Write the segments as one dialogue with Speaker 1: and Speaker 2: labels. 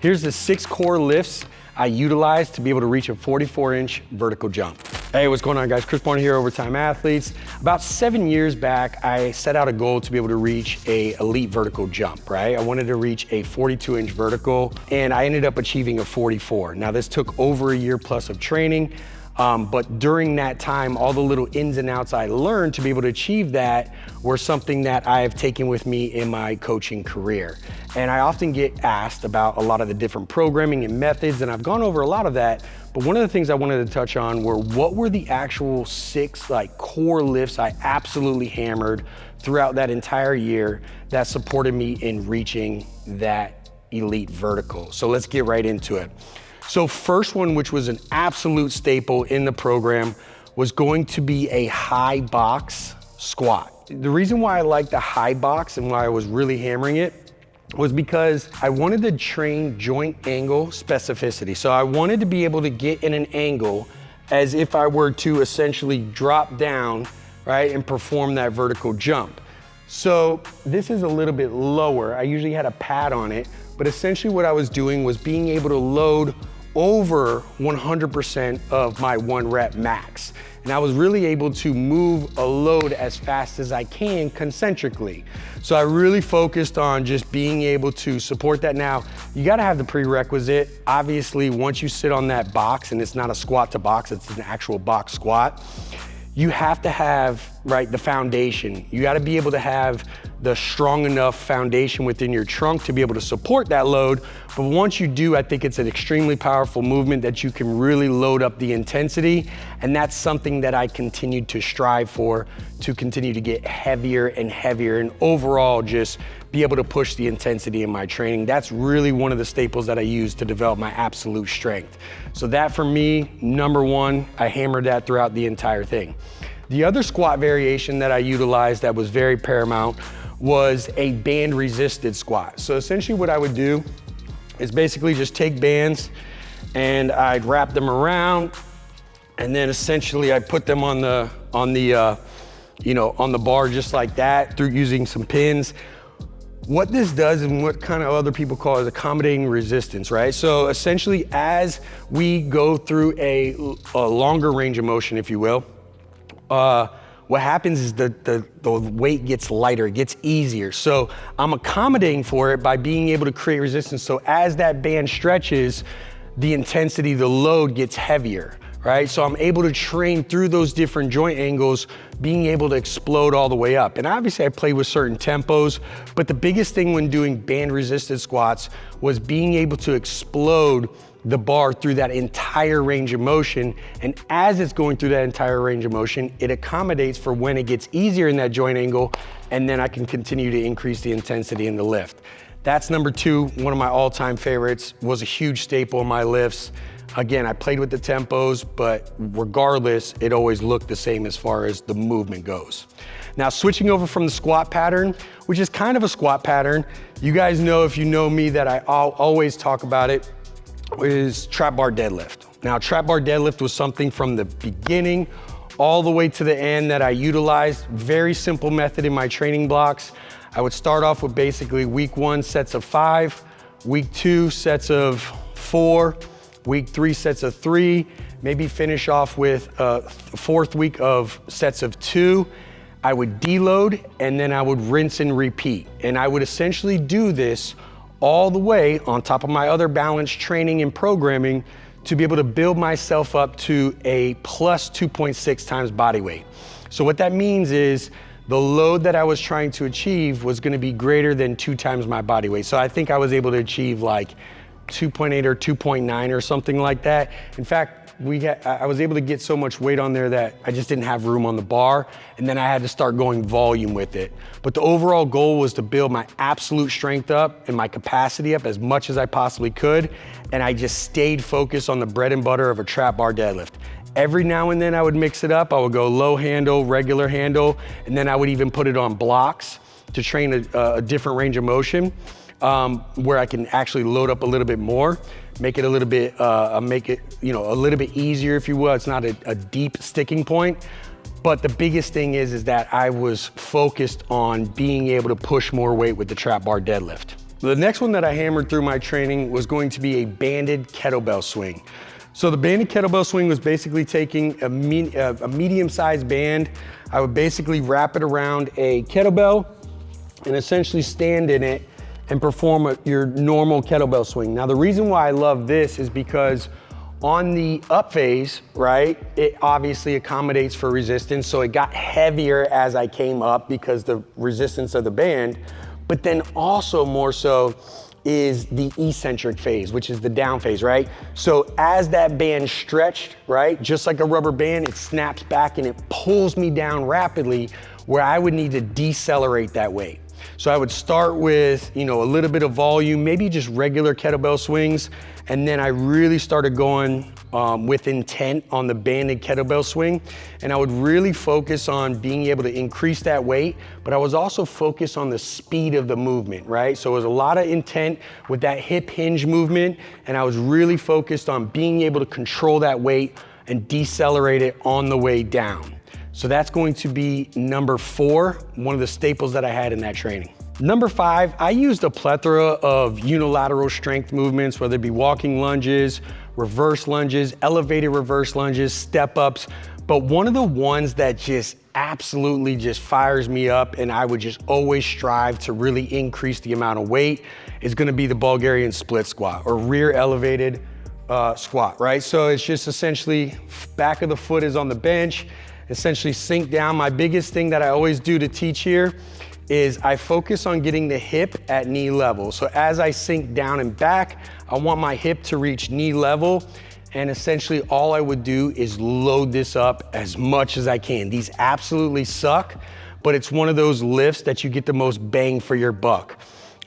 Speaker 1: Here's the 6 core lifts I utilize to be able to reach a 44-inch vertical jump. Hey, what's going on, guys? Chris Barner here, Overtime Athletes. About 7 years back, I set out a goal to be able to reach a elite vertical jump, right? I wanted to reach a 42-inch vertical, and I ended up achieving a 44. Now, this took over a year plus of training, but during that time, all the little ins and outs I learned to be able to achieve that were something that I have taken with me in my coaching career. And I often get asked about a lot of the different programming and methods, and I've gone over a lot of that, but one of the things I wanted to touch on were what were the actual 6 core lifts I absolutely hammered throughout that entire year that supported me in reaching that elite vertical. So let's get right into it. So first one, which was an absolute staple in the program, was going to be a high box squat. The reason why I like the high box and why I was really hammering it was because I wanted to train joint angle specificity. So I wanted to be able to get in an angle as if I were to essentially drop down, right, and perform that vertical jump. So this is a little bit lower. I usually had a pad on it, but essentially what I was doing was being able to load over 100% of my 1 rep max. And I was really able to move a load as fast as I can concentrically. So I really focused on just being able to support that. Now, you gotta have the prerequisite. Obviously, once you sit on that box, and it's not a squat to box, it's an actual box squat, you have to have, right, the foundation. You gotta be able to have the strong enough foundation within your trunk to be able to support that load. But once you do, I think it's an extremely powerful movement that you can really load up the intensity. And that's something that I continued to strive for, to continue to get heavier and heavier and overall just be able to push the intensity in my training. That's really one of the staples that I use to develop my absolute strength. So that for me, number one, I hammered that throughout the entire thing. The other squat variation that I utilized that was very paramount was a band resisted squat. So essentially what I would do is basically just take bands and I'd wrap them around, and then essentially I put them on the bar just like that through using some pins. What this does, and what kind of other people call is accommodating resistance, right? So essentially as we go through a longer range of motion, if you will, what happens is the weight gets lighter, it gets easier. So I'm accommodating for it by being able to create resistance. So as that band stretches, the intensity, the load gets heavier, right? So I'm able to train through those different joint angles, being able to explode all the way up. And obviously I play with certain tempos, but the biggest thing when doing band resisted squats was being able to explode the bar through that entire range of motion. And as it's going through that entire range of motion, it accommodates for when it gets easier in that joint angle, and then I can continue to increase the intensity in the lift. That's number 2, one of my all-time favorites, was a huge staple in my lifts. Again, I played with the tempos, but regardless, it always looked the same as far as the movement goes. Now, switching over from the squat pattern, which is kind of a squat pattern, you guys know, if you know me, that I'll always talk about it, is trap bar deadlift. Now, trap bar deadlift was something from the beginning all the way to the end that I utilized. Very simple method in my training blocks. I would start off with basically week 1 sets of 5, week 2 sets of 4, week 3 sets of 3, maybe finish off with a 4th week of sets of 2. I would deload, and then I would rinse and repeat. And I would essentially do this all the way on top of my other balance training and programming to be able to build myself up to a plus 2.6 times body weight. So what that means is the load that I was trying to achieve was gonna be greater than 2 times my body weight. So I think I was able to achieve like 2.8 or 2.9 or something like that. In fact, I was able to get so much weight on there that I just didn't have room on the bar, and then I had to start going volume with it. But the overall goal was to build my absolute strength up and my capacity up as much as I possibly could, and I just stayed focused on the bread and butter of a trap bar deadlift. Every now and then I would mix it up. I would go low handle, regular handle, and then I would even put it on blocks to train a different range of motion. Where I can actually load up a little bit more, make it a little bit, a little bit easier, if you will. It's not a deep sticking point, but the biggest thing is that I was focused on being able to push more weight with the trap bar deadlift. The next one that I hammered through my training was going to be a banded kettlebell swing. So the banded kettlebell swing was basically taking a medium-sized band. I would basically wrap it around a kettlebell and essentially stand in it and perform your normal kettlebell swing. Now, the reason why I love this is because on the up phase, right, it obviously accommodates for resistance, so it got heavier as I came up because the resistance of the band, but then also more so is the eccentric phase, which is the down phase, right? So as that band stretched, right, just like a rubber band, it snaps back and it pulls me down rapidly where I would need to decelerate that weight. So I would start with, a little bit of volume, maybe just regular kettlebell swings, and then I really started going with intent on the banded kettlebell swing. And I would really focus on being able to increase that weight, but I was also focused on the speed of the movement, right? So it was a lot of intent with that hip hinge movement, and I was really focused on being able to control that weight and decelerate it on the way down. So that's going to be number 4, one of the staples that I had in that training. Number 5, I used a plethora of unilateral strength movements, whether it be walking lunges, reverse lunges, elevated reverse lunges, step ups. But one of the ones that just absolutely just fires me up and I would just always strive to really increase the amount of weight is gonna be the Bulgarian split squat or rear elevated squat, right? So it's just essentially back of the foot is on the bench, essentially sink down. My biggest thing that I always do to teach here is I focus on getting the hip at knee level. So as I sink down and back, I want my hip to reach knee level. And essentially all I would do is load this up as much as I can. These absolutely suck, but it's one of those lifts that you get the most bang for your buck.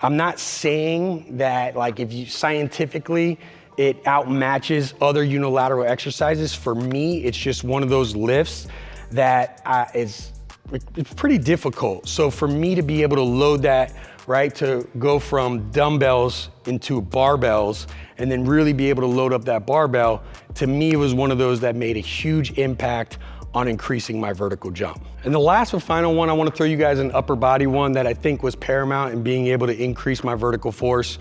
Speaker 1: I'm not saying that like if you scientifically, it outmatches other unilateral exercises. For me, it's just one of those lifts that it's pretty difficult. So for me to be able to load that, right, to go from dumbbells into barbells and then really be able to load up that barbell, to me it was one of those that made a huge impact on increasing my vertical jump. And the last and final one, I want to throw you guys an upper body one that I think was paramount in being able to increase my vertical force,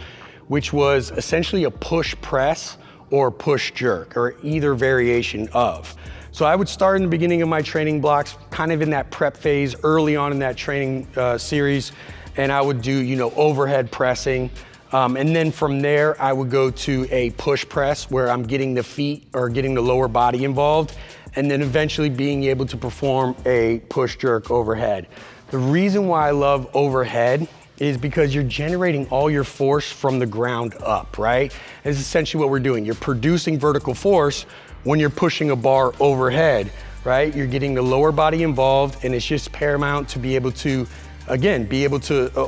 Speaker 1: which was essentially a push press or push jerk, or either variation of. So I would start in the beginning of my training blocks, kind of in that prep phase, early on in that training series, and I would do, overhead pressing. And then from there, I would go to a push press where I'm getting the feet or getting the lower body involved, and then eventually being able to perform a push jerk overhead. The reason why I love overhead is because you're generating all your force from the ground up, right? It's essentially what we're doing. You're producing vertical force when you're pushing a bar overhead, right? You're getting the lower body involved, and it's just paramount to be able to, again,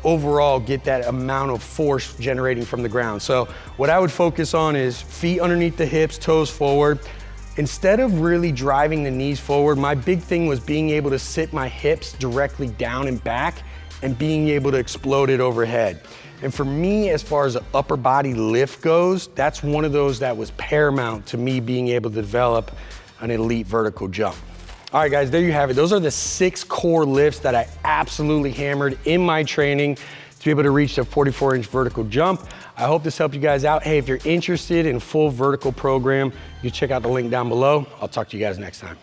Speaker 1: overall get that amount of force generating from the ground. So what I would focus on is feet underneath the hips, toes forward. Instead of really driving the knees forward, my big thing was being able to sit my hips directly down and back and being able to explode it overhead. And for me, as far as the upper body lift goes, that's one of those that was paramount to me being able to develop an elite vertical jump. All right, guys, there you have it. Those are the 6 core lifts that I absolutely hammered in my training to be able to reach the 44-inch vertical jump. I hope this helped you guys out. Hey, if you're interested in a full vertical program, you can check out the link down below. I'll talk to you guys next time.